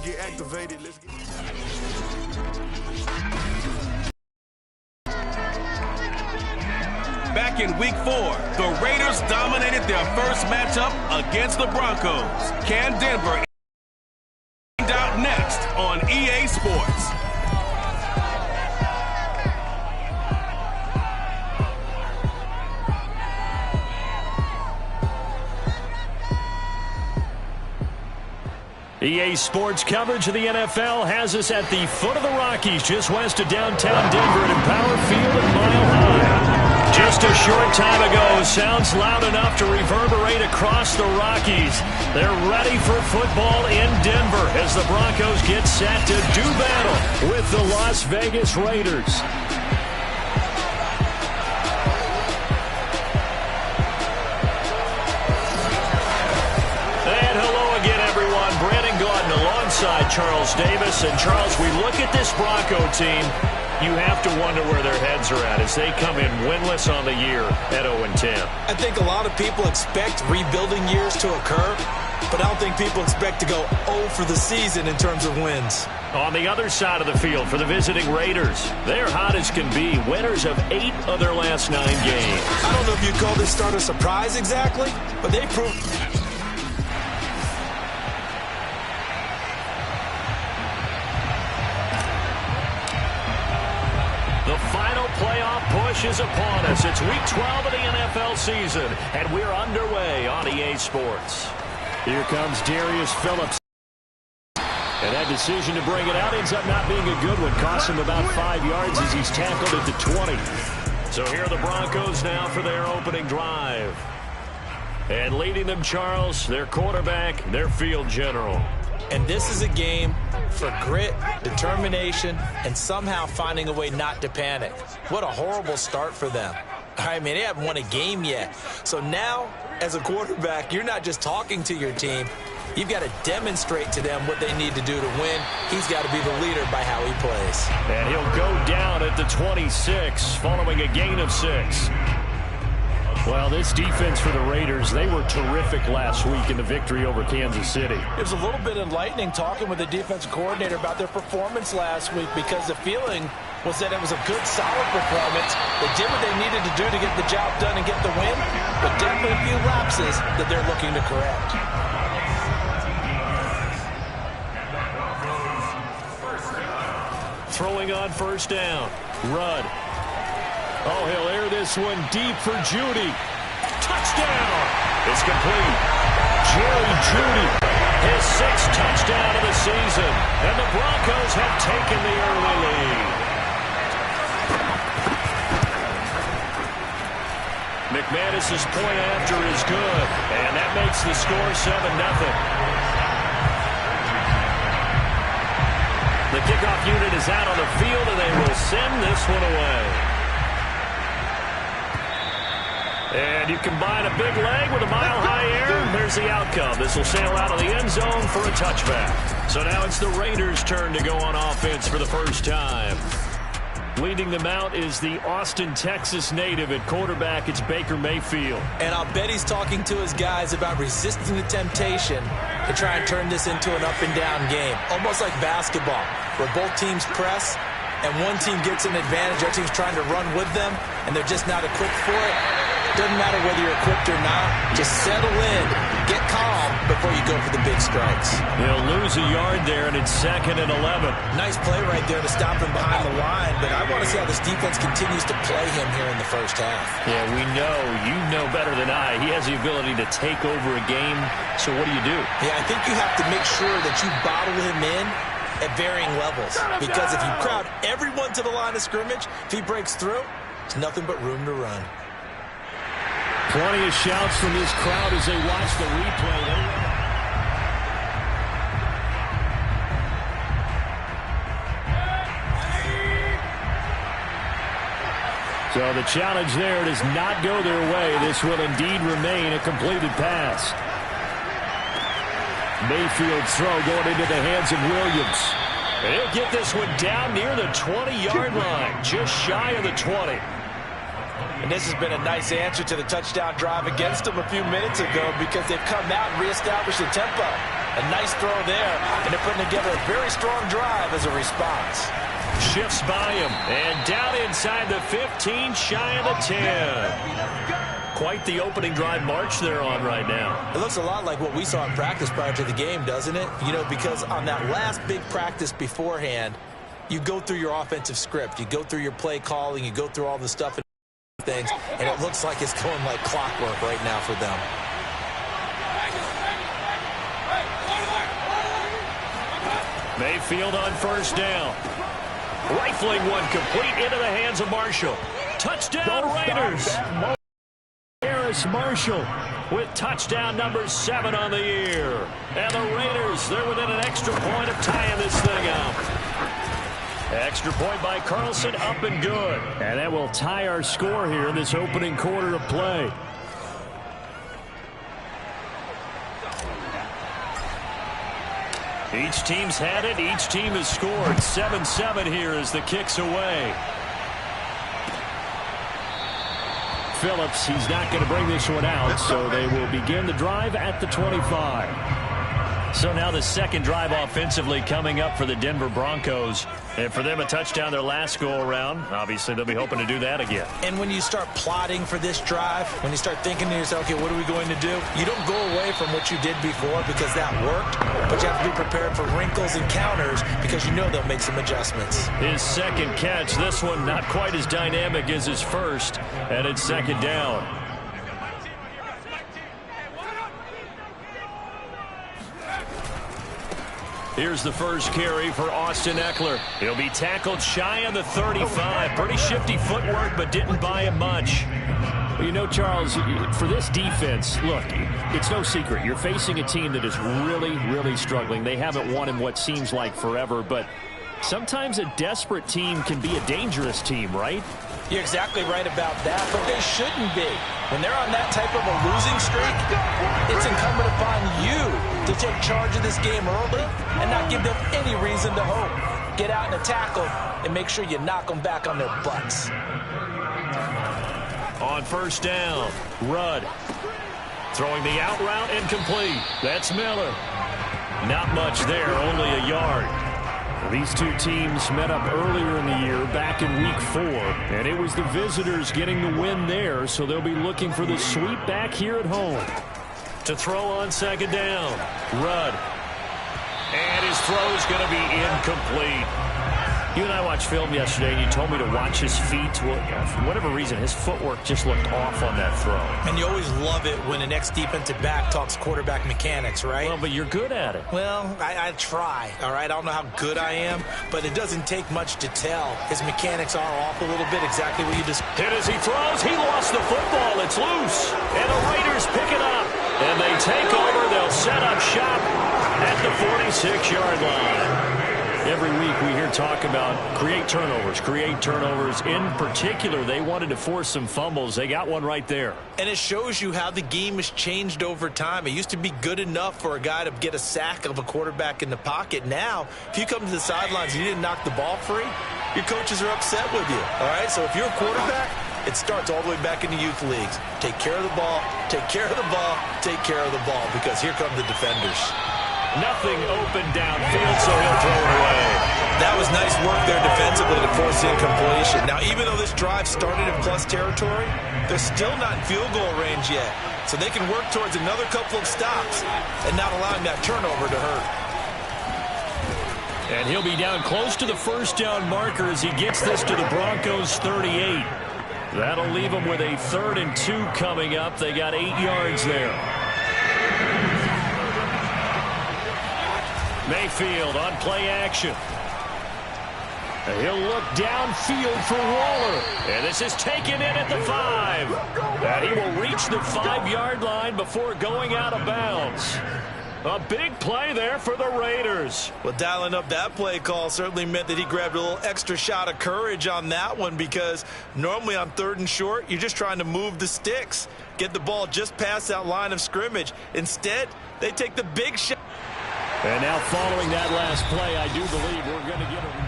get activated. Let's get... Back in Week 4, the Raiders dominated their first matchup against the Broncos. Can Denver find out next on EA Sports? EA Sports coverage of the NFL has us at the foot of the Rockies, just west of downtown Denver at Empower Field at Mile High. Just a short time ago, sounds loud enough to reverberate across the Rockies. They're ready for football in Denver as the Broncos get set to do battle with the Las Vegas Raiders. Alongside Charles Davis. And Charles, we look at this Bronco team, you have to wonder where their heads are at as they come in winless on the year at 0-10. I think a lot of people expect rebuilding years to occur, but I don't think people expect to go 0 for the season in terms of wins. On the other side of the field for the visiting Raiders, they're hot as can be, winners of 8 of their last 9 games. I don't know if you'd call this start a surprise exactly, but they proved... Push is upon us. It's Week 12 of the NFL season, and we're underway on EA Sports. Here comes Darius Phillips. And that decision to bring it out ends up not being a good one. Cost him about 5 yards as he's tackled at the 20. So here are the Broncos now for their opening drive. And leading them, Charles, their quarterback, their field general. And this is a game for grit, determination, and somehow finding a way not to panic. What a horrible start for them. I mean, they haven't won a game yet. So now, as a quarterback, you're not just talking to your team. You've got to demonstrate to them what they need to do to win. He's got to be the leader by how he plays. And he'll go down at the 26, following a gain of 6. Well, this defense for the Raiders, they were terrific last week in the victory over Kansas City. It was a little bit enlightening talking with the defensive coordinator about their performance last week because the feeling was that it was a good, solid performance. They did what they needed to do to get the job done and get the win, but definitely a few lapses that they're looking to correct. Throwing on first down, Rudd. Oh, he'll air this one deep for Judy. Touchdown! It's complete. Jerry Judy, his 6th touchdown of the season. And the Broncos have taken the early lead. McManus's point after is good. And that makes the score 7-0. The kickoff unit is out on the field, and they will send this one away. And you combine a big leg with a mile-high air, there's the outcome. This will sail out of the end zone for a touchback. So now it's the Raiders' turn to go on offense for the first time. Leading them out is the Austin, Texas native at quarterback. It's Baker Mayfield. And I'll bet he's talking to his guys about resisting the temptation to try and turn this into an up-and-down game. Almost like basketball, where both teams press, and one team gets an advantage, the other team's trying to run with them, and they're just not equipped for it. Doesn't matter whether you're equipped or not. Just settle in, get calm before you go for the big strikes. They'll lose a yard there, and it's 2nd and 11. Nice play right there to stop him behind the line, but I want to see how this defense continues to play him here in the first half. Yeah, we know, you know better than I, he has the ability to take over a game, so what do you do? Yeah, I think you have to make sure that you bottle him in at varying levels, because if you crowd everyone to the line of scrimmage, if he breaks through, it's nothing but room to run. Plenty of shouts from this crowd as they watch the replay. So the challenge there does not go their way. This will indeed remain a completed pass. Mayfield's throw going into the hands of Williams. And he'll get this one down near the 20-yard line, just shy of the 20. And this has been a nice answer to the touchdown drive against them a few minutes ago because they've come out and reestablished the tempo. A nice throw there, and they're putting together a very strong drive as a response. Shifts by him, and down inside the 15, shy of the 10. Quite the opening drive march they're on right now. It looks a lot like what we saw in practice prior to the game, doesn't it? You know, because on that last big practice beforehand, you go through your offensive script. You go through your play calling. You go through all the stuff and things, and it looks like it's going like clockwork right now for them. Mayfield on first down. Rifling one complete into the hands of Marshall. Touchdown Raiders. Harris Marshall with touchdown number 7 on the year. And the Raiders, they're within an extra point of tying this thing up. Extra point by Carlson, up and good. And that will tie our score here in this opening quarter of play. Each team's had it. Each team has scored. 7-7 here as the kick's away. Phillips, he's not going to bring this one out, so they will begin the drive at the 25. So now the second drive offensively coming up for the Denver Broncos. And for them, a touchdown their last go-around. Obviously, they'll be hoping to do that again. And when you start plotting for this drive, when you start thinking to yourself, okay, what are we going to do? You don't go away from what you did before because that worked, but you have to be prepared for wrinkles and counters because you know they'll make some adjustments. His second catch, this one not quite as dynamic as his first, and it's second down. Here's the first carry for Austin Eckler. He'll be tackled shy of the 35. Pretty shifty footwork, but didn't buy him much. You know, Charles, for this defense, look, it's no secret. You're facing a team that is really, really struggling. They haven't won in what seems like forever, but sometimes a desperate team can be a dangerous team, right? You're exactly right about that, but they shouldn't be. When they're on that type of a losing streak, it's incumbent upon you to take charge of this game early and not give them any reason to hope. Get out in a tackle and make sure you knock them back on their butts. On first down, Rudd. Throwing the out route incomplete. That's Miller. Not much there, only a yard. These two teams met up earlier in the year, back in Week 4, and it was the visitors getting the win there, so they'll be looking for the sweep back here at home. To throw on second down, Rudd. And his throw is going to be incomplete. You and I watched film yesterday, and you told me to watch his feet. Well, for whatever reason, his footwork just looked off on that throw. And you always love it when an ex-defensive back talks quarterback mechanics, right? Well, but you're good at it. Well, I try, all right? I don't know how good I am, but it doesn't take much to tell. His mechanics are off a little bit, exactly what you just... Hit as he throws. He lost the football. It's loose. And the Raiders pick it up. And they take over. They'll set up shop at the 46-yard line. Every week we hear talk about create turnovers. In particular, they wanted to force some fumbles. They got one right there. And it shows you how the game has changed over time. It used to be good enough for a guy to get a sack of a quarterback in the pocket. Now, if you come to the sidelines and you didn't knock the ball free, your coaches are upset with you. All right, so if you're a quarterback, it starts all the way back in the youth leagues. Take care of the ball, take care of the ball, take care of the ball, because here come the defenders. Nothing open downfield, so he'll throw it away. That was nice work there defensively to force the incompletion. Now, even though this drive started in plus territory, they're still not in field goal range yet. So they can work towards another couple of stops and not allowing that turnover to hurt. And he'll be down close to the first down marker as he gets this to the Broncos' 38. That'll leave them with a 3rd and 2 coming up. They got 8 yards there. Mayfield on play action. He'll look downfield for Waller. And this is taken in at the 5. And he will reach the 5-yard line before going out of bounds. A big play there for the Raiders. Well, dialing up that play call certainly meant that he grabbed a little extra shot of courage on that one, because normally on 3rd and short, you're just trying to move the sticks, get the ball just past that line of scrimmage. Instead, they take the big shot. And now following that last play, I do believe we're going to get him.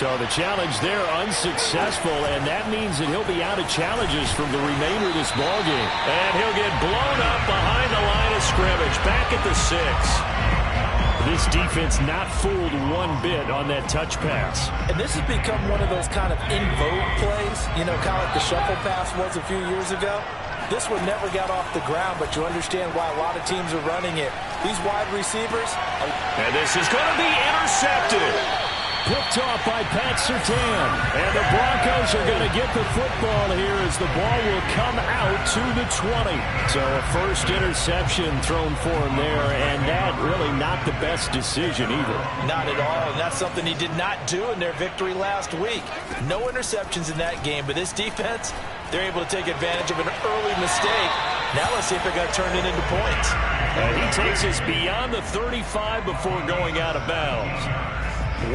So the challenge there unsuccessful, and that means that he'll be out of challenges from the remainder of this ballgame. And he'll get blown up behind the line of scrimmage, back at the 6. This defense not fooled one bit on that touch pass. And this has become one of those kind of in vogue plays, you know, kind of like the shuffle pass was a few years ago. This one never got off the ground, but you understand why a lot of teams are running it. These wide receivers. And this is going to be intercepted. Picked off by Pat Surtain. And the Broncos are going to get the football here as the ball will come out to the 20. So a first interception thrown for him there, and that really not the best decision either. Not at all, and that's something he did not do in their victory last week. No interceptions in that game, but this defense, they're able to take advantage of an early mistake. Now let's see if they're going to turn it into points. And he takes us beyond the 35 before going out of bounds.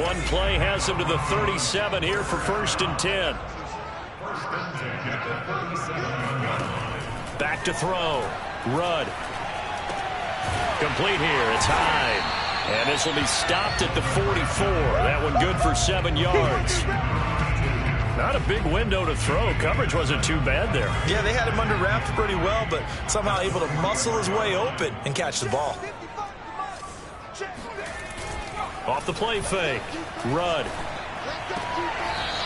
One play has him to the 37 here for 1st and 10. Back to throw. Rudd. Complete here. It's high. And this will be stopped at the 44. That one good for 7 yards. Not a big window to throw. Coverage wasn't too bad there. Yeah, they had him under wraps pretty well, but somehow able to muscle his way open and catch the ball. Off the play fake. Rudd.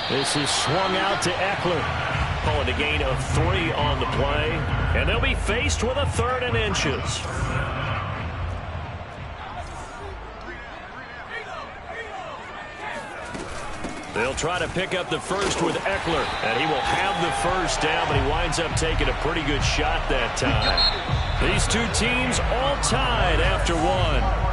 This is swung out to Eckler. Calling a gain of 3 on the play. And they'll be faced with a 3rd and inches. They'll try to pick up the first with Eckler. And he will have the first down, but he winds up taking a pretty good shot that time. These two teams all tied after 1.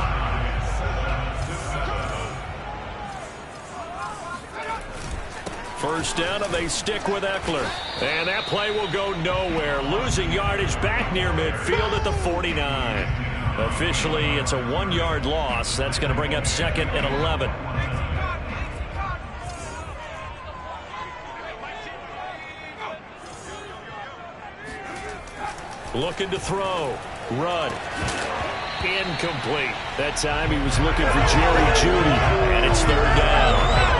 First down, and they stick with Eckler. And that play will go nowhere. Losing yardage back near midfield at the 49. Officially, it's a 1-yard loss. That's going to bring up 2nd and 11. Looking to throw. Rudd. Incomplete. That time he was looking for Jerry Jeudy. And it's 3rd down.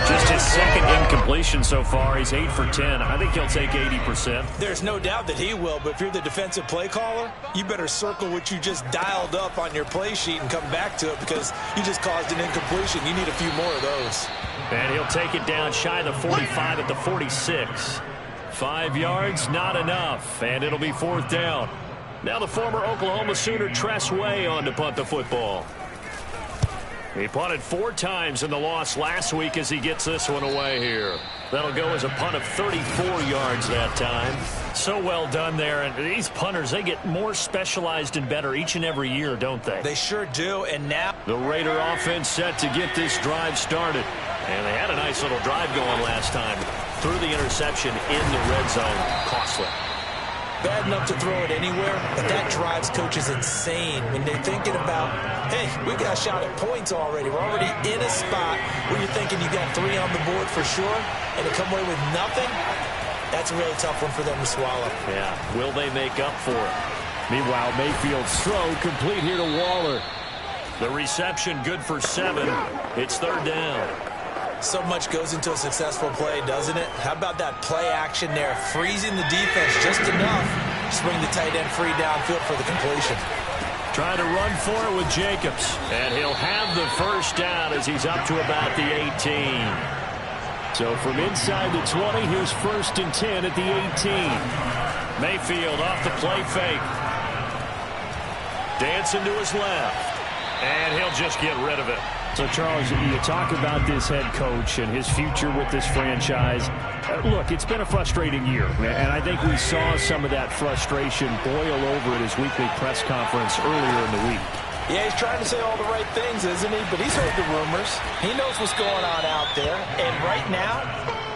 Just his 2nd incompletion so far. He's 8 for 10. I think he'll take 80%. There's no doubt that he will, but if you're the defensive play caller, you better circle what you just dialed up on your play sheet and come back to it because you just caused an incompletion. You need a few more of those. And he'll take it down shy of the 45 at the 46. 5 yards, not enough, and it'll be 4th down. Now the former Oklahoma Sooner Tress Way on to punt the football. He punted 4 times in the loss last week as he gets this one away here. That'll go as a punt of 34 yards that time. So well done there. And these punters, they get more specialized and better each and every year, don't they? They sure do. And now the Raider offense set to get this drive started. And they had a nice little drive going last time. Threw the interception in the red zone. Costly. Bad enough to throw it anywhere, but that drives coaches insane when they're thinking about, hey, we got a shot at points already. We're already in a spot where you're thinking you got 3 on the board for sure, and to come away with nothing, that's a really tough one for them to swallow. Yeah, will they make up for it? Meanwhile, Mayfield's throw complete here to Waller. The reception good for 7. It's 3rd down. So much goes into a successful play, doesn't it? How about that play action there, freezing the defense just enough to bring the tight end free downfield for the completion. Trying to run for it with Jacobs. And he'll have the first down as he's up to about the 18. So from inside the 20, here's 1st and 10 at the 18. Mayfield off the play fake. Dancing to his left. And he'll just get rid of it. So, Charles, you talk about this head coach and his future with this franchise. Look, it's been a frustrating year, and I think we saw some of that frustration boil over at his weekly press conference earlier in the week. Yeah, he's trying to say all the right things, isn't he? But he's heard the rumors. He knows what's going on out there. And right now,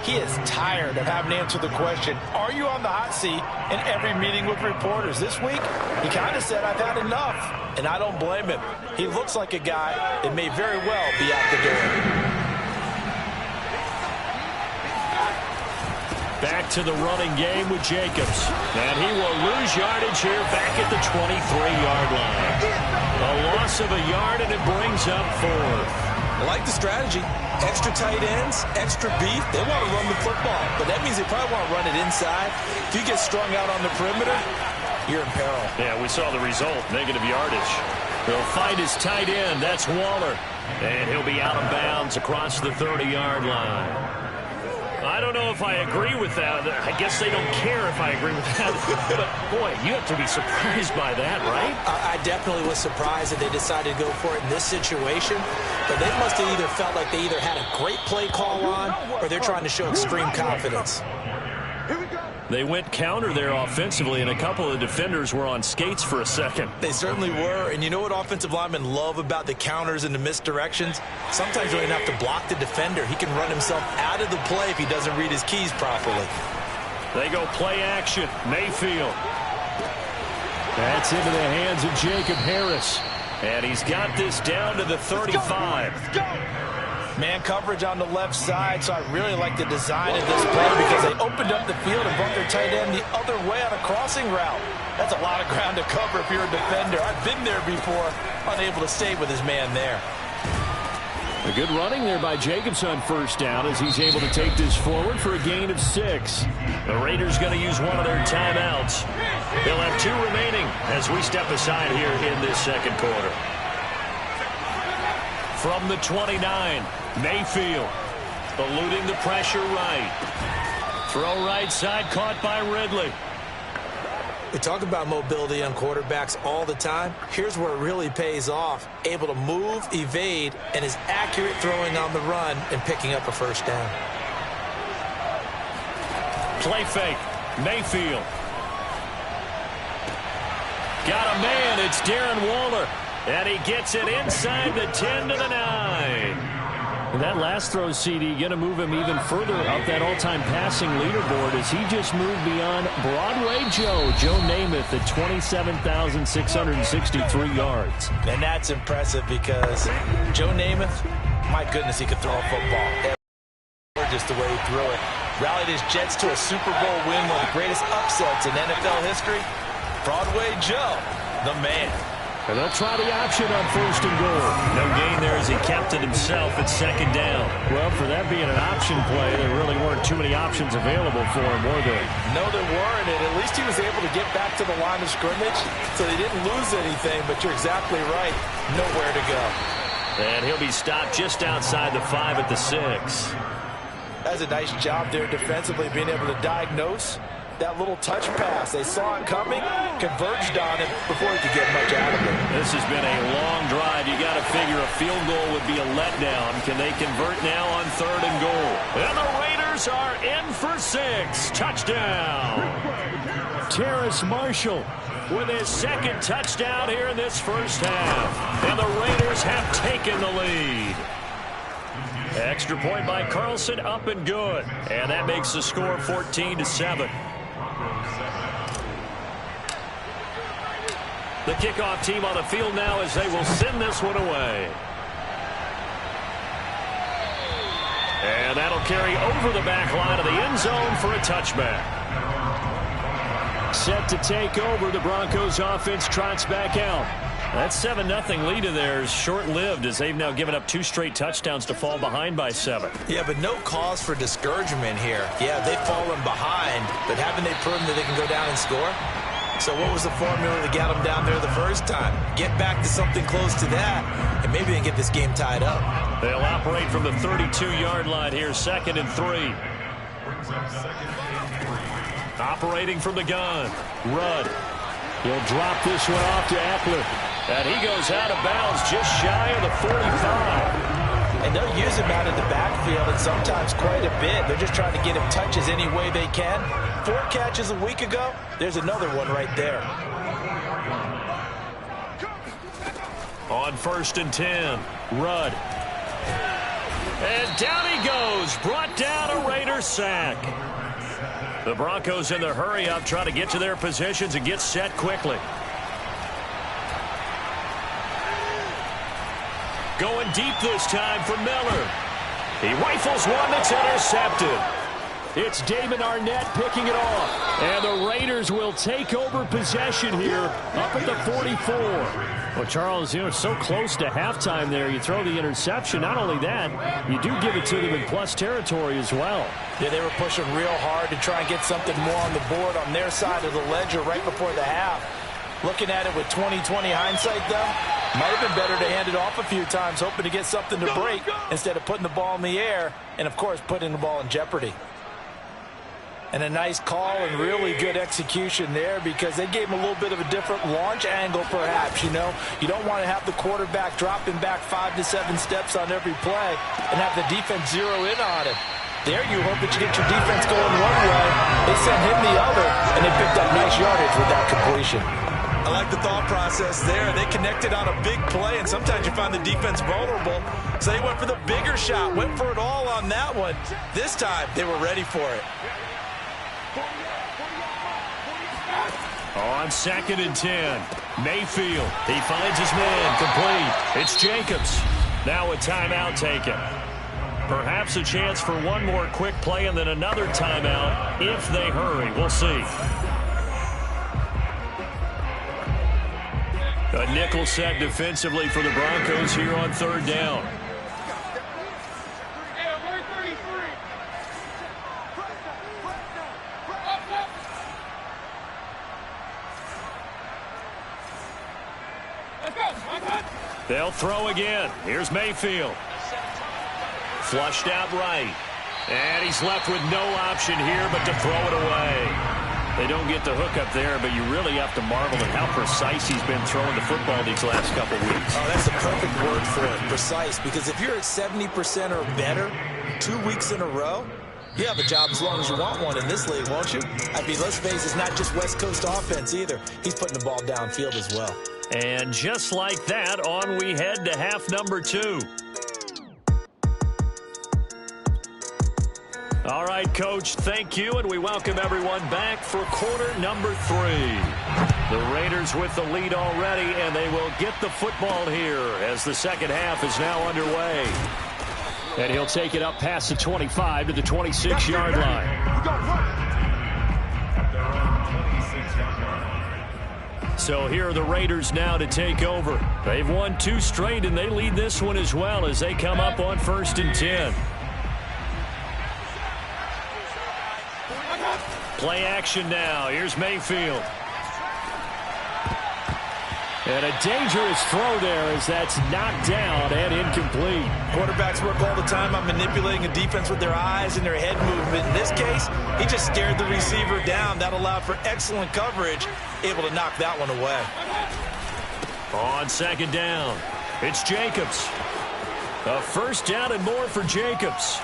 he is tired of having to answer the question, are you on the hot seat in every meeting with reporters? This week, he kind of said, I've had enough. And I don't blame him. He looks like a guy that may very well be out the door. Back to the running game with Jacobs. And he will lose yardage here back at the 23-yard line. A loss of a yard, and it brings up 4. I like the strategy. Extra tight ends, extra beef, they want to run the football. But that means they probably want to run it inside. If you get strung out on the perimeter, you're in peril. Yeah, we saw the result, negative yardage. He'll find his tight end. That's Waller. And he'll be out of bounds across the 30-yard line. I don't know if I agree with that. I guess they don't care if I agree with that. But, boy, you have to be surprised by that, right? I definitely was surprised that they decided to go for it in this situation. But they must have either felt like they either had a great play call on or they're trying to show extreme confidence. They went counter there offensively, and a couple of defenders were on skates for a second. They certainly were, and you know what offensive linemen love about the counters and the misdirections? Sometimes you don't even have to block the defender. He can run himself out of the play if he doesn't read his keys properly. They go play action. Mayfield. That's into the hands of Jacob Harris. And he's got this down to the 35. Man coverage on the left side, so I really like the design of this play because they opened up the field and brought their tight end the other way on a crossing route. That's a lot of ground to cover if you're a defender. I've been there before, unable to stay with his man there. A good running there by Jacobs on first down as he's able to take this forward for a gain of 6. The Raiders going to use one of their timeouts. They'll have 2 remaining as we step aside here in this second quarter. From the 29, Mayfield eluding the pressure right. Throw right side caught by Ridley. We talk about mobility on quarterbacks all the time. Here's where it really pays off. Able to move, evade, and is accurate throwing on the run and picking up a first down. Play fake. Mayfield. Got a man. It's Darren Waller. And he gets it inside the 10 to the 9. And that last throw, CD, going to move him even further up that all-time passing leaderboard as he just moved beyond Broadway Joe Namath at 27,663 yards. And that's impressive because Joe Namath, my goodness, he could throw a football. Just the way he threw it. Rallied his Jets to a Super Bowl win, one of the greatest upsets in NFL history. Broadway Joe, the man. And they'll try the option on first and goal. No gain there as he kept it himself at second down. Well, for that being an option play, there really weren't too many options available for him, were there? No, there weren't, and at least he was able to get back to the line of scrimmage, so they didn't lose anything, but you're exactly right. Nowhere to go. And he'll be stopped just outside the 5 at the 6. That's a nice job there defensively, being able to diagnose that little touch pass. They saw it coming, converged on it before he could get much out of it. This has been a long drive. You got to figure a field goal would be a letdown. Can they convert now on third and goal? And the Raiders are in for 6. Touchdown. Terrace Marshall with his second touchdown here in this first half. And the Raiders have taken the lead. Extra point by Carlson, up and good. And that makes the score 14-7. The kickoff team on the field now as they will send this one away. And that'll carry over the back line of the end zone for a touchback. Set to take over, the Broncos offense trots back out. That 7-0 lead of theirs short-lived as they've now given up 2 straight touchdowns to fall behind by 7. Yeah, but no cause for discouragement here. Yeah, they've fallen behind, but haven't they proven that they can go down and score? So what was the formula to get them down there the first time? Get back to something close to that, and maybe they can get this game tied up. They'll operate from the 32-yard line here, 2nd and 3. Operating from the gun, Rudd. He'll drop this one off to Eckler. And he goes out of bounds just shy of the 45. And they'll use him out of the backfield and sometimes quite a bit. They're just trying to get him touches any way they can. 4 catches a week ago. There's another one right there. On 1st and 10, Rudd. And down he goes. Brought down a Raider sack. The Broncos in the hurry-up trying to get to their positions and get set quickly. Going deep this time for Miller. He rifles one that's intercepted. It's Damon Arnett picking it off. And the Raiders will take over possession here up at the 44. Well, Charles, so close to halftime there. You throw the interception. Not only that, you do give it to them in plus territory as well. Yeah, they were pushing real hard to try and get something more on the board on their side of the ledger right before the half. Looking at it with 20/20 hindsight, though, might have been better to hand it off a few times, hoping to get something to break instead of putting the ball in the air and, of course, putting the ball in jeopardy. And a nice call and really good execution there because they gave him a little bit of a different launch angle, perhaps. You don't want to have the quarterback dropping back 5 to 7 steps on every play and have the defense zero in on it. There you hope that you get your defense going one way. They sent him the other, and they picked up nice yardage with that completion. I like the thought process there. They connected on a big play, and sometimes you find the defense vulnerable. So they went for the bigger shot, went for it all on that one. This time, they were ready for it. On 2nd and 10, Mayfield. He finds his man, complete. It's Jacobs. Now a timeout taken. Perhaps a chance for one more quick play and then another timeout if they hurry. We'll see. A nickel set defensively for the Broncos here on 3rd down. They'll throw again. Here's Mayfield. Flushed out right. And he's left with no option here but to throw it away. They don't get the hook up there, but you really have to marvel at how precise he's been throwing the football these last couple weeks. Oh, that's the perfect word for it, precise, because if you're at 70% or better 2 weeks in a row, you have a job as long as you want one in this league, won't you? I mean, let's face it, it's not just West Coast offense either. He's putting the ball downfield as well. And just like that, on we head to half number 2. All right, Coach, thank you, and we welcome everyone back for quarter number 3. The Raiders with the lead already, and they will get the football here as the second half is now underway. And he'll take it up past the 25 to the 26-yard line. So here are the Raiders now to take over. They've won 2 straight, and they lead this one as well as they come up on 1st and 10. Play action now. Here's Mayfield. And a dangerous throw there as that's knocked down and incomplete. Quarterbacks work all the time on manipulating a defense with their eyes and their head movement. In this case, he just stared the receiver down. That allowed for excellent coverage, able to knock that one away. On 2nd down, it's Jacobs. A 1st down and more for Jacobs.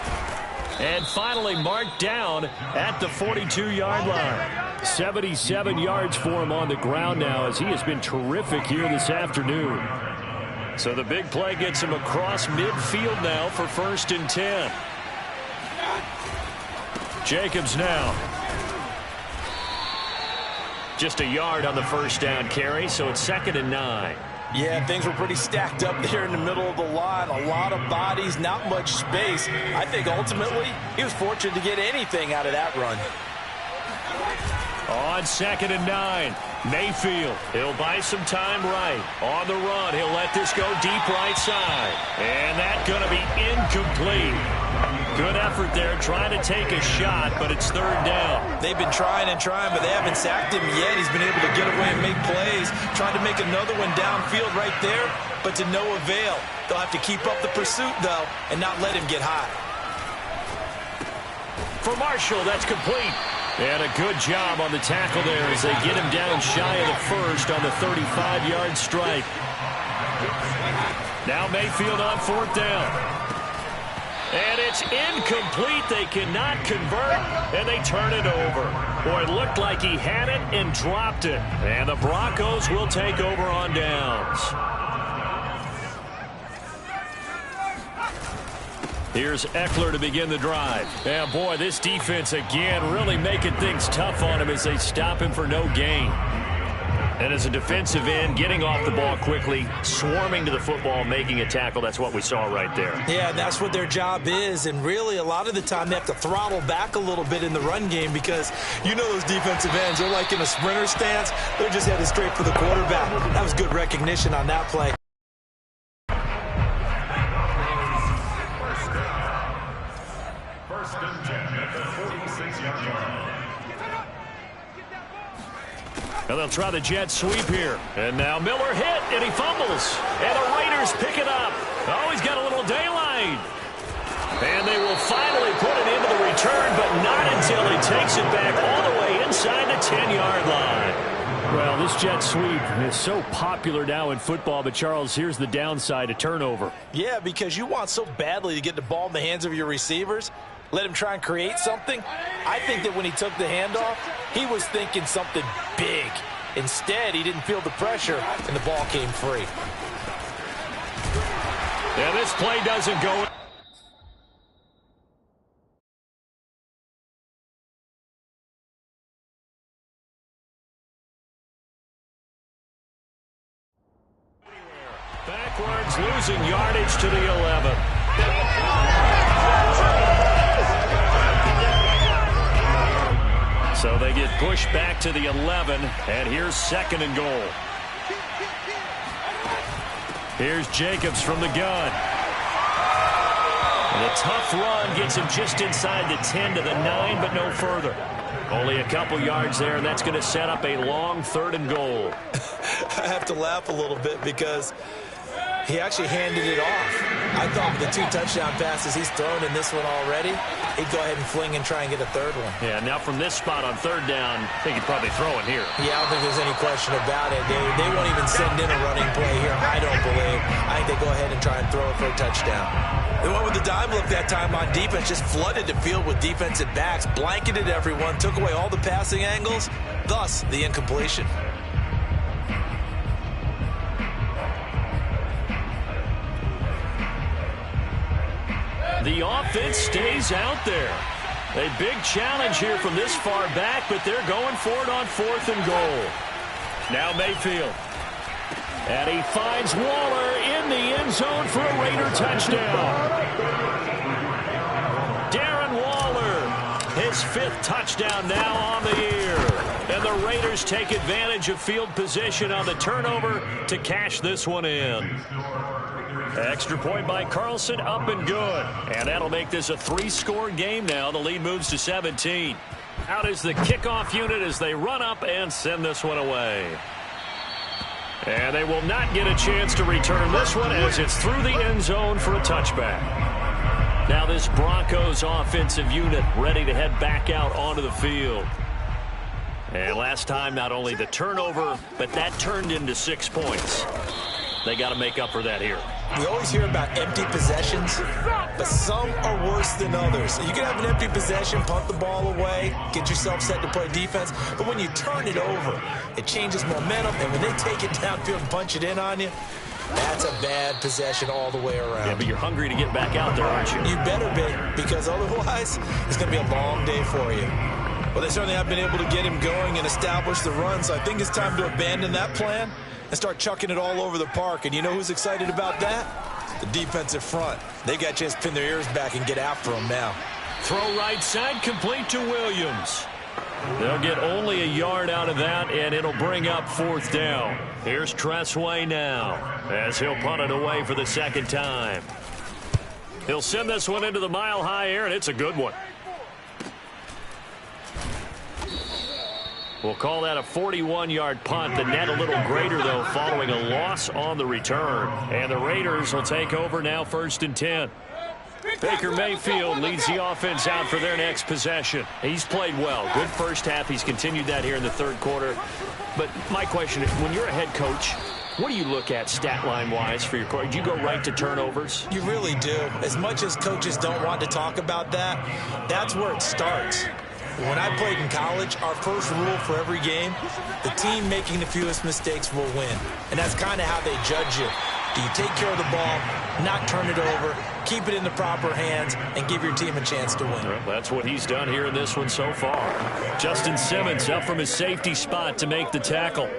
And finally marked down at the 42-yard line. 77 yards for him on the ground now as he has been terrific here this afternoon. So the big play gets him across midfield now for 1st and 10. Jacobs now. Just a yard on the 1st down carry, so it's 2nd and 9. Yeah, things were pretty stacked up there in the middle of the line. A lot of bodies, not much space. I think ultimately he was fortunate to get anything out of that run. On 2nd and 9, Mayfield. He'll buy some time right. On the run, he'll let this go deep right side. And that's going to be incomplete. Good effort there, trying to take a shot, but it's 3rd down. They've been trying and trying, but they haven't sacked him yet. He's been able to get away and make plays. Trying to make another one downfield right there, but to no avail. They'll have to keep up the pursuit, though, and not let him get high. For Marshall, that's complete. And a good job on the tackle there as they get him down shy of the 1st on the 35-yard strike. Now Mayfield on 4th down. And it's incomplete. They cannot convert, and they turn it over. Boy, it looked like he had it and dropped it. And the Broncos will take over on downs. Here's Eckler to begin the drive. And boy, this defense again really making things tough on him as they stop him for no gain. And as a defensive end, getting off the ball quickly, swarming to the football, making a tackle, that's what we saw right there. Yeah, and that's what their job is. And really, a lot of the time, they have to throttle back a little bit in the run game because you know those defensive ends, they're like in a sprinter stance. They're just headed straight for the quarterback. That was good recognition on that play. First and 10 at the 46-yard line. And they'll try the jet sweep here. And now Miller hit, and he fumbles. And the Raiders pick it up. Oh, he's got a little daylight. And they will finally put it into the return, but not until he takes it back all the way inside the 10-yard line. Well, this jet sweep is so popular now in football, but Charles, here's the downside, a turnover. Yeah, because you want so badly to get the ball in the hands of your receivers. Let him try and create something. I think that when he took the handoff, he was thinking something big. Instead, he didn't feel the pressure, and the ball came free. Yeah, this play doesn't go. Backwards, losing yardage to the 11. So they get pushed back to the 11, and here's 2nd and goal. Here's Jacobs from the gun. And a tough run gets him just inside the 10 to the 9, but no further. Only a couple yards there, and that's going to set up a long 3rd and goal. I have to laugh a little bit because he actually handed it off. I thought with the 2 touchdown passes he's thrown in this one already, he'd go ahead and fling and try and get a 3rd one. Yeah, now from this spot on 3rd down, I think he'd probably throw it here. Yeah, I don't think there's any question about it. They won't even send in a running play here, I don't believe. I think they go ahead and try and throw it for a touchdown. They went with the dime look that time on defense, just flooded the field with defensive backs, blanketed everyone, took away all the passing angles, thus the incompletion. The offense stays out there. A big challenge here from this far back, but they're going for it on 4th and goal. Now Mayfield. And he finds Waller in the end zone for a Raider touchdown. Darren Waller, his 5th touchdown now on the year. And the Raiders take advantage of field position on the turnover to cash this one in. Extra point by Carlson, up and good. And that'll make this a 3-score game now. The lead moves to 17. Out is the kickoff unit as they run up and send this one away. And they will not get a chance to return this one as it's through the end zone for a touchback. Now this Broncos offensive unit ready to head back out onto the field. And last time, not only the turnover, but that turned into 6 points. They got to make up for that here. We always hear about empty possessions, but some are worse than others. You can have an empty possession, punt the ball away, get yourself set to play defense, but when you turn it over, it changes momentum, and when they take it downfield and punch it in on you, that's a bad possession all the way around. Yeah, but you're hungry to get back out there, aren't you? You better be, because otherwise, it's going to be a long day for you. Well, they certainly have been able to get him going and establish the run, so I think it's time to abandon that plan and start chucking it all over the park. And you know who's excited about that? The defensive front. They got a chance to pin their ears back and get after him now. Throw right side, complete to Williams. They'll get only a yard out of that, and it'll bring up 4th down. Here's Tressway now as he'll punt it away for the 2nd time. He'll send this one into the mile-high air, and it's a good one. We'll call that a 41-yard punt. The net a little greater, though, following a loss on the return. And the Raiders will take over now 1st and 10. Baker Mayfield leads the offense out for their next possession. He's played well. Good first half. He's continued that here in the 3rd quarter. But my question is, when you're a head coach, what do you look at stat line-wise for your coach? Do you go right to turnovers? You really do. As much as coaches don't want to talk about that, that's where it starts. When I played in college, our first rule for every game, the team making the fewest mistakes will win. And that's kind of how they judge you. Do you take care of the ball, not turn it over, keep it in the proper hands, and give your team a chance to win? Well, that's what he's done here in this one so far. Justin Simmons up from his safety spot to make the tackle.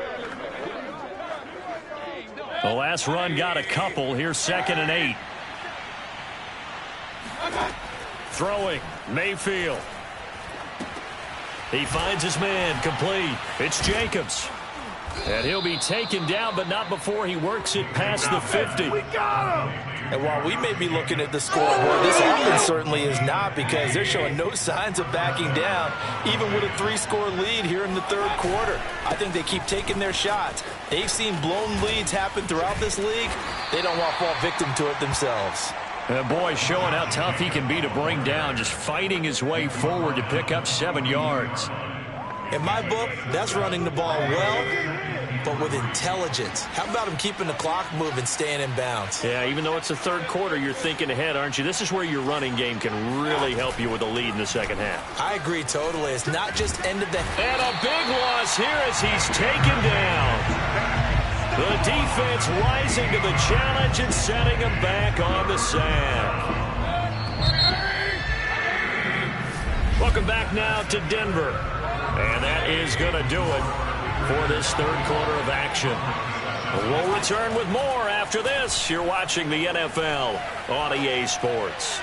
The last run got a couple. Here's 2nd and 8. Throwing, Mayfield. He finds his man, complete. It's Jacobs. And he'll be taken down, but not before he works it past the 50. We got him! And while we may be looking at the scoreboard, this offense certainly is not, because they're showing no signs of backing down, even with a 3-score lead here in the 3rd quarter. I think they keep taking their shots. They've seen blown leads happen throughout this league. They don't want to fall victim to it themselves. And boy, showing how tough he can be to bring down, just fighting his way forward to pick up 7 yards. In my book, that's running the ball well, but with intelligence. How about him keeping the clock moving, staying in bounds? Yeah, even though it's the 3rd quarter, you're thinking ahead, aren't you? This is where your running game can really help you with a lead in the 2nd half. I agree totally. It's not just end of the... And a big loss here as he's taken down. The defense rising to the challenge and setting him back on the sack. Welcome back now to Denver. And that is going to do it for this 3rd quarter of action. We'll return with more after this. You're watching the NFL on EA Sports.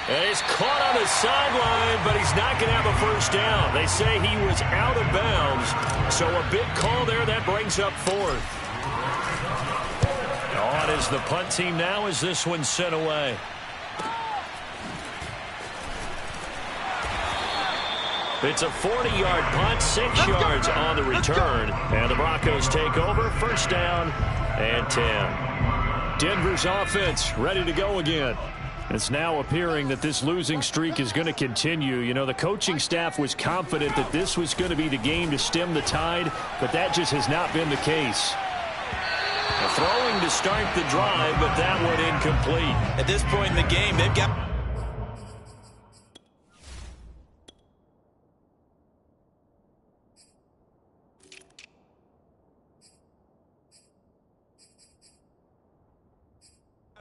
And he's caught on the sideline, but he's not going to have a first down. They say he was out of bounds, so a big call there that brings up 4th. On is the punt team now as this one's sent away. It's a 40-yard punt, 6 yards on the return. And the Broncos take over, 1st down and 10. Denver's offense ready to go again. It's now appearing that this losing streak is going to continue. You know, the coaching staff was confident that this was going to be the game to stem the tide, but that just has not been the case. Throwing to start the drive, but that one incomplete. At this point in the game, they've got...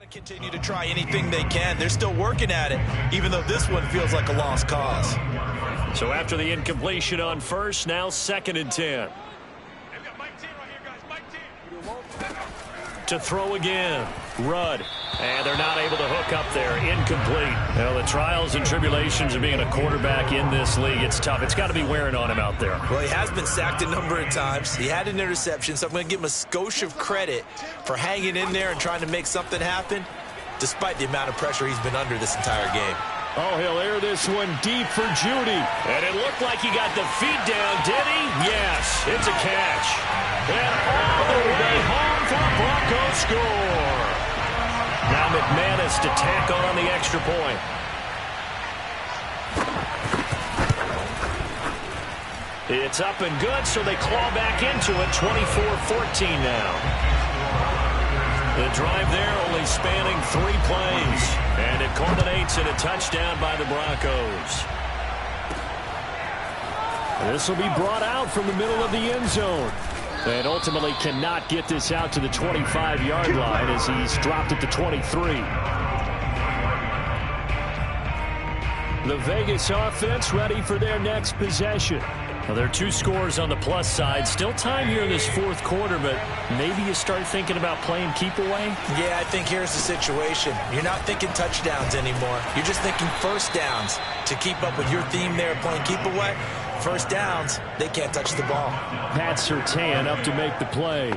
continue to try anything they can. They're still working at it, even though this one feels like a lost cause. So after the incompletion on 1st, now 2nd and 10. To throw again, Rudd. And they're not able to hook up there. Incomplete. Well, the trials and tribulations of being a quarterback in this league, it's tough. It's got to be wearing on him out there. Well, he has been sacked a number of times. He had an interception, so I'm going to give him a skosh of credit for hanging in there and trying to make something happen, despite the amount of pressure he's been under this entire game. Oh, he'll air this one deep for Judy. And it looked like he got the feet down, did he? Yes, it's a catch. And all the way home for a Broncos score. Now McManus to tack on the extra point. It's up and good, so they claw back into it. 24-14 now. The drive there only spanning 3 plays. And it culminates in a touchdown by the Broncos. This will be brought out from the middle of the end zone. And ultimately cannot get this out to the 25-yard line as he's dropped at the 23. The Vegas offense ready for their next possession. Well, there are 2 scores on the plus side. Still time here in this 4th quarter, but maybe you start thinking about playing keep away? Yeah, I think here's the situation. You're not thinking touchdowns anymore. You're just thinking first downs. To keep up with your theme there, playing keep away, first downs, they can't touch the ball. Pat Surtain up to make the play.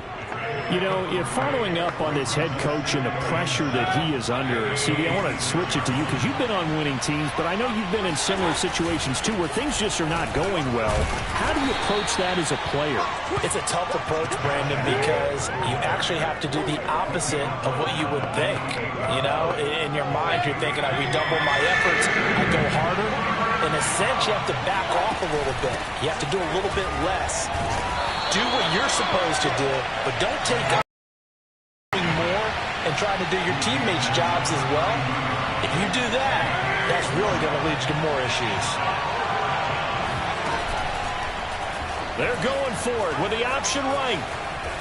You know, if following up on this head coach and the pressure that he is under, CD, I want to switch it to you because you've been on winning teams, but I know you've been in similar situations too where things just are not going well. How do you approach that as a player? It's a tough approach, Brandon, because you actually have to do the opposite of what you would think. You know, in your mind, you're thinking, I redouble my efforts, I go harder. In a sense, you have to back off a little bit. You have to do a little bit less. Do what you're supposed to do, but don't take on more and trying to do your teammates' jobs as well. If you do that, that's really going to lead you to more issues. They're going for it with the option right.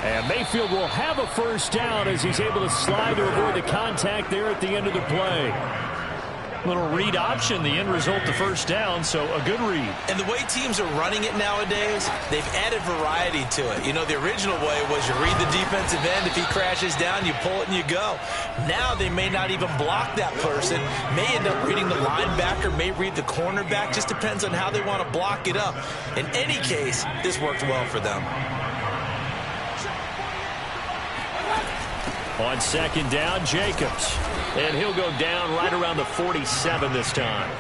And Mayfield will have a first down as he's able to slide to avoid the contact there at the end of the play. Little read option, the end result, the first down, so a good read. And the way teams are running it nowadays, they've added variety to it. You know, the original way was you read the defensive end. If he crashes down, you pull it and you go. Now they may not even block that person, may end up reading the linebacker, may read the cornerback. Just depends on how they want to block it up. In any case, this worked well for them. On second down, Jacobs. And he'll go down right around the 47 this time.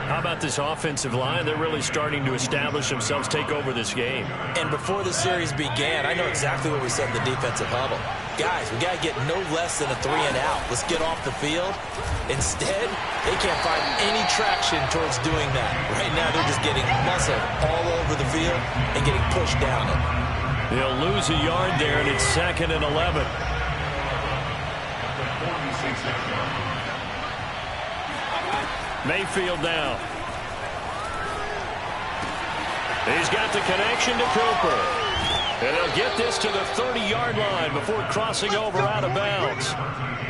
How about this offensive line? They're really starting to establish themselves, take over this game. And before the series began, I know exactly what we said in the defensive huddle. Guys, we got to get no less than a 3 and out. Let's get off the field. Instead, they can't find any traction towards doing that. Right now, they're just getting muscle all over the field and getting pushed down it. They'll lose a yard there, and it's 2nd and 11. Mayfield now. He's got the connection to Cooper. And he'll get this to the 30-yard line before crossing over out of bounds.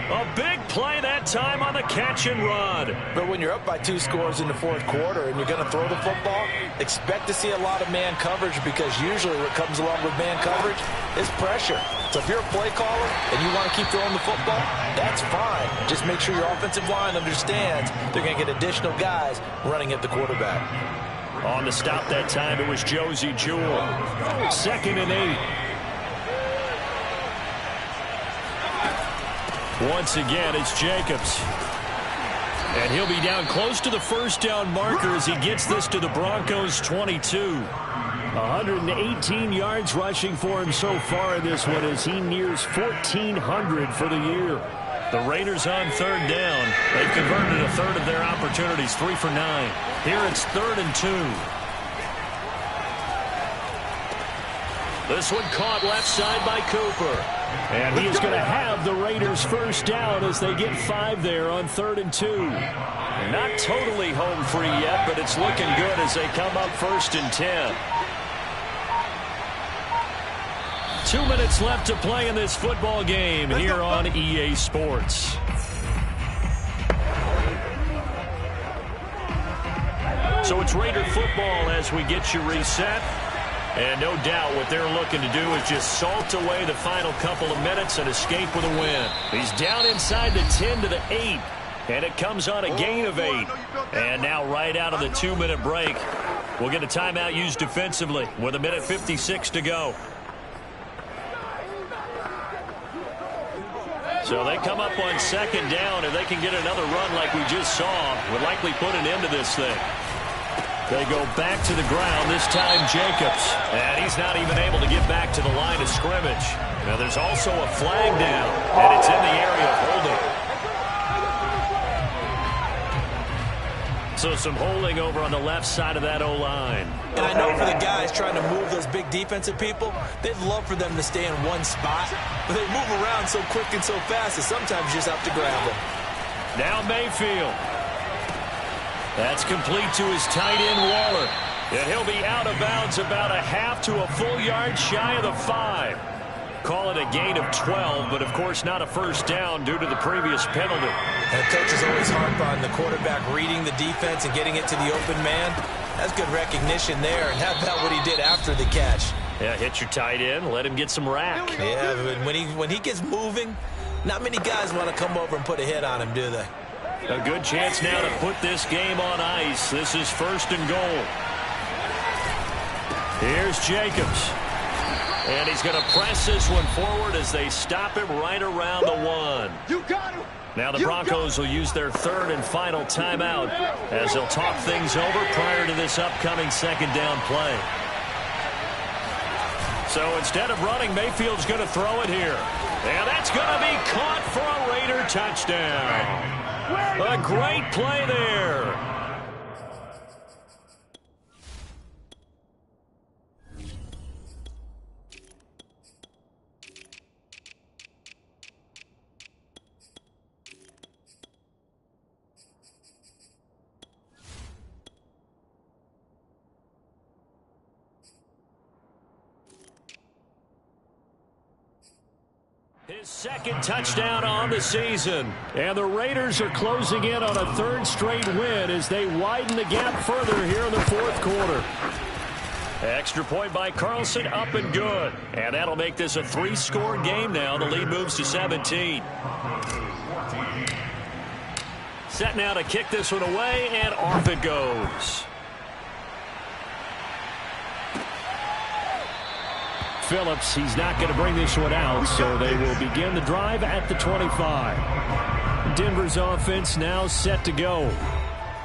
A big play that time on the catch and run. But when you're up by 2 scores in the fourth quarter and you're going to throw the football, expect to see a lot of man coverage, because usually what comes along with man coverage is pressure. So if you're a play caller and you want to keep throwing the football, that's fine. Just make sure your offensive line understands they're going to get additional guys running at the quarterback. On the stop that time, it was Josie Jewell. 2nd and 8. Once again, it's Jacobs. And he'll be down close to the first down marker as he gets this to the Broncos' 22. 118 yards rushing for him so far in this one as he nears 1,400 for the year. The Raiders on 3rd down. They've converted a third of their opportunities, 3 for 9. Here it's 3rd and 2. This one caught left side by Cooper. And he is going to have the Raiders first down as they get 5 there on 3rd and 2. Not totally home free yet, but it's looking good as they come up 1st and 10. 2 minutes left to play in this football game here on EA Sports. So it's Raider football as we get you reset. And no doubt what they're looking to do is just salt away the final couple of minutes and escape with a win. He's down inside the 10 to the 8. And it comes on a gain of 8. And now right out of the 2-minute break, we'll get a timeout used defensively with 1:56 to go. So they come up on 2nd down. If they can get another run like we just saw, would likely put an end to this thing. They go back to the ground, this time Jacobs. And he's not even able to get back to the line of scrimmage. Now there's also a flag down, and it's in the area of holding. So some holding over on the left side of that O-line. And I know for the guys trying to move those big defensive people, they'd love for them to stay in one spot. But they move around so quick and so fast that sometimes you just have to grab them. Now Mayfield. That's complete to his tight end, Waller. And he'll be out of bounds about a half to a full yard shy of the 5. Call it a gain of 12, but of course not a first down due to the previous penalty. And coaches always harp on the quarterback reading the defense and getting it to the open man. That's good recognition there. And how about what he did after the catch? Yeah, hit your tight end, let him get some rack. Yeah, but when he gets moving, not many guys want to come over and put a hit on him, do they? A good chance now to put this game on ice. This is 1st and goal. Here's Jacobs. And he's going to press this one forward as they stop him right around the 1. Now the Broncos will use their 3rd and final timeout as they'll talk things over prior to this upcoming 2nd down play. So instead of running, Mayfield's going to throw it here. And that's going to be caught for a Raider touchdown. A great play there. His second touchdown on the season. And the Raiders are closing in on a third straight win as they widen the gap further here in the fourth quarter. Extra point by Carlson, up and good. And that'll make this a 3-score game now. The lead moves to 17. Set now to kick this one away, and off it goes. Phillips, he's not going to bring this one out, so they will begin the drive at the 25. Denver's offense now set to go.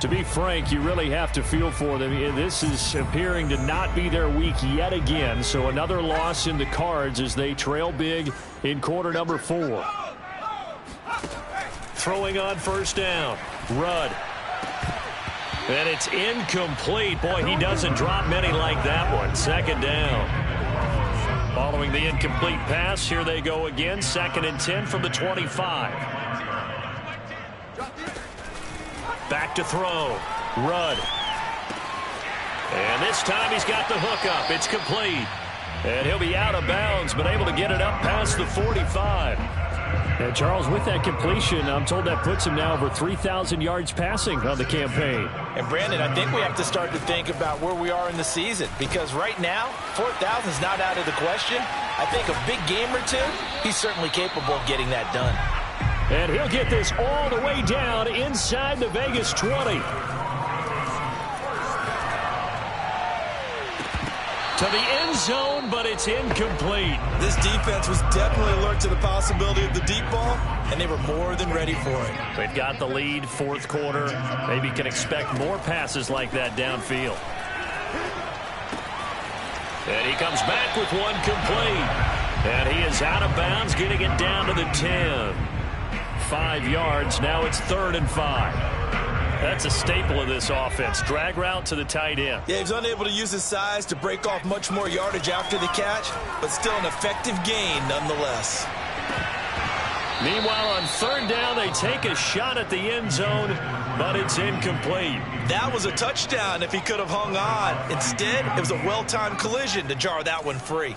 To be frank, you really have to feel for them. This is appearing to not be their week yet again, so another loss in the cards as they trail big in quarter number 4. Throwing on first down. Rudd. And it's incomplete. Boy, he doesn't drop many like that one. Second down. Following the incomplete pass, here they go again. 2nd and 10 from the 25. Back to throw. Rudd. And this time he's got the hook up. It's complete. And he'll be out of bounds, but able to get it up past the 45. And Charles, with that completion, I'm told that puts him now over 3,000 yards passing on the campaign. And Brandon, I think we have to start to think about where we are in the season, because right now, 4,000 is not out of the question. I think a big game or two, he's certainly capable of getting that done. And he'll get this all the way down inside the Vegas 20. To the end zone, but it's incomplete. This defense was definitely alert to the possibility of the deep ball, and they were more than ready for it. They've got the lead, fourth quarter. Maybe can expect more passes like that downfield. And he comes back with one complete. And he is out of bounds, getting it down to the 10. 5 yards. Now it's 3rd and 5. That's a staple of this offense. Drag route to the tight end. Yeah, he's unable to use his size to break off much more yardage after the catch, but still an effective gain nonetheless. Meanwhile, on 3rd down, they take a shot at the end zone, but it's incomplete. That was a touchdown if he could have hung on. Instead, it was a well-timed collision to jar that one free.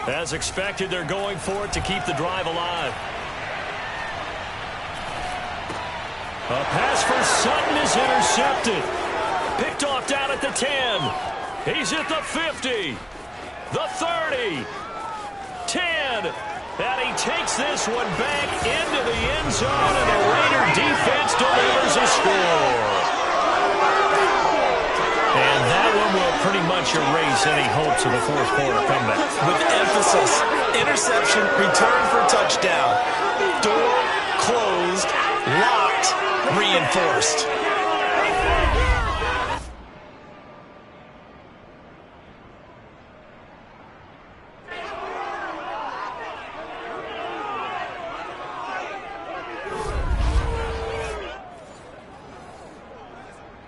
As expected, they're going for it to keep the drive alive. A pass for Sutton is intercepted. Picked off down at the 10. He's at the 50. The 30. 10. And he takes this one back into the end zone, and the Raider defense delivers a score. And that one will pretty much erase any hopes of a fourth quarter comeback. With emphasis, interception, return for touchdown. Door closed, locked, reinforced.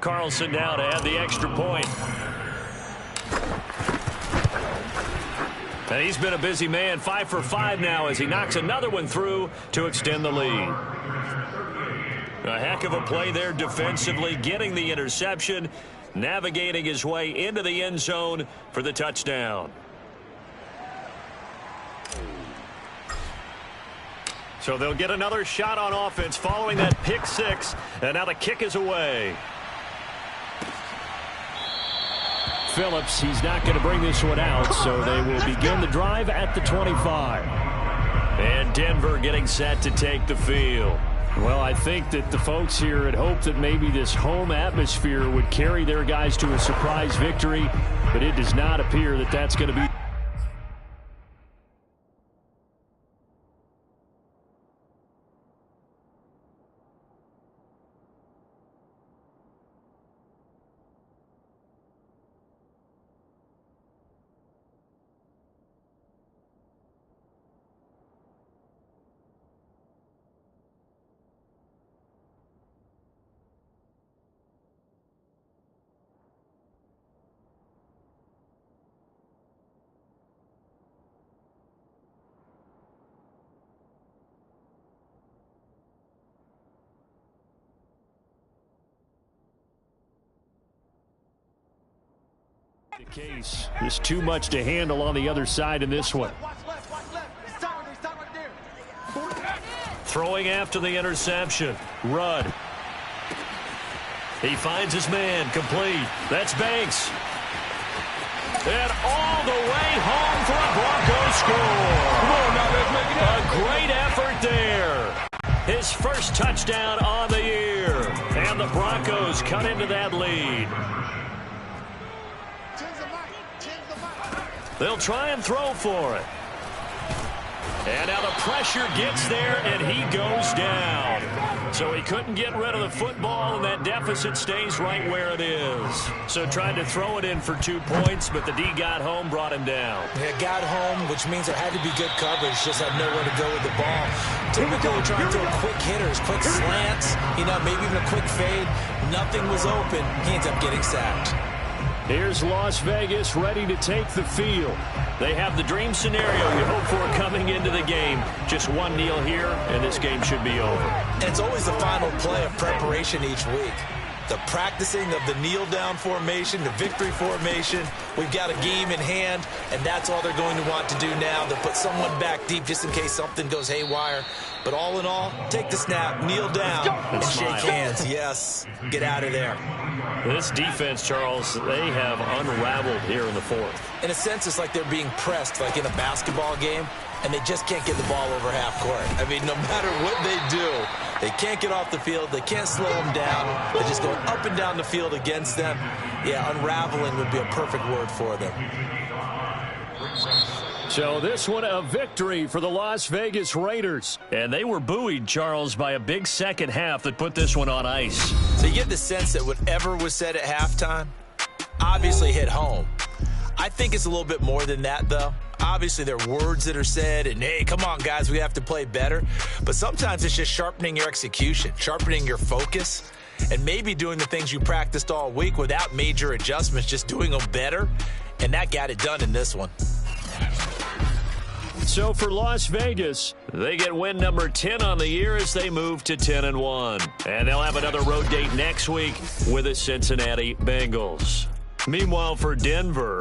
Carlson now to add the extra point. And he's been a busy man, 5 for 5 now as he knocks another one through to extend the lead. A heck of a play there defensively, getting the interception, navigating his way into the end zone for the touchdown. So they'll get another shot on offense following that pick six, and now the kick is away. Phillips, he's not going to bring this one out, so they will begin the drive at the 25. And Denver getting set to take the field. Well, I think that the folks here had hoped that maybe this home atmosphere would carry their guys to a surprise victory, but it does not appear that that's going to be. The case. There's too much to handle on the other side in this one. Throwing after the interception. Rudd. He finds his man. Complete. That's Banks. And all the way home for a Broncos score. Come on now, let's make it happen. A great effort there. His first touchdown on the year. And the Broncos cut into that lead. They'll try and throw for it. And now the pressure gets there, and he goes down. So he couldn't get rid of the football, and that deficit stays right where it is. So tried to throw it in for 2 points, but the D got home, brought him down. Yeah, got home, which means there had to be good coverage. Just had nowhere to go with the ball. Typically, trying to throw quick hitters, quick slants, maybe even a quick fade. Nothing was open. He ends up getting sacked. Here's Las Vegas ready to take the field. They have the dream scenario you hope for coming into the game. Just one kneel here, and this game should be over. And it's always the final play of preparation each week. The practicing of the kneel-down formation, the victory formation. We've got a game in hand, and that's all they're going to want to do now. They'll put someone back deep just in case something goes haywire. But all in all, take the snap, kneel down, and shake hands. Yes, get out of there. This defense, Charles, they have unraveled here in the fourth. In a sense, it's like they're being pressed, like in a basketball game, and they just can't get the ball over half court. I mean, no matter what they do, they can't get off the field. They can't slow them down. They're just going up and down the field against them. Yeah, unraveling would be a perfect word for them. So this one a victory for the Las Vegas Raiders. And they were buoyed, Charles, by a big second half that put this one on ice. So you get the sense that whatever was said at halftime obviously hit home. I think it's a little bit more than that, though. Obviously, there are words that are said, and, hey, come on, guys, we have to play better. But sometimes it's just sharpening your execution, sharpening your focus, and maybe doing the things you practiced all week without major adjustments, just doing them better. And that got it done in this one. So for Las Vegas, they get win number 10 on the year as they move to 10-1. And they'll have another road date next week with the Cincinnati Bengals. Meanwhile, for Denver,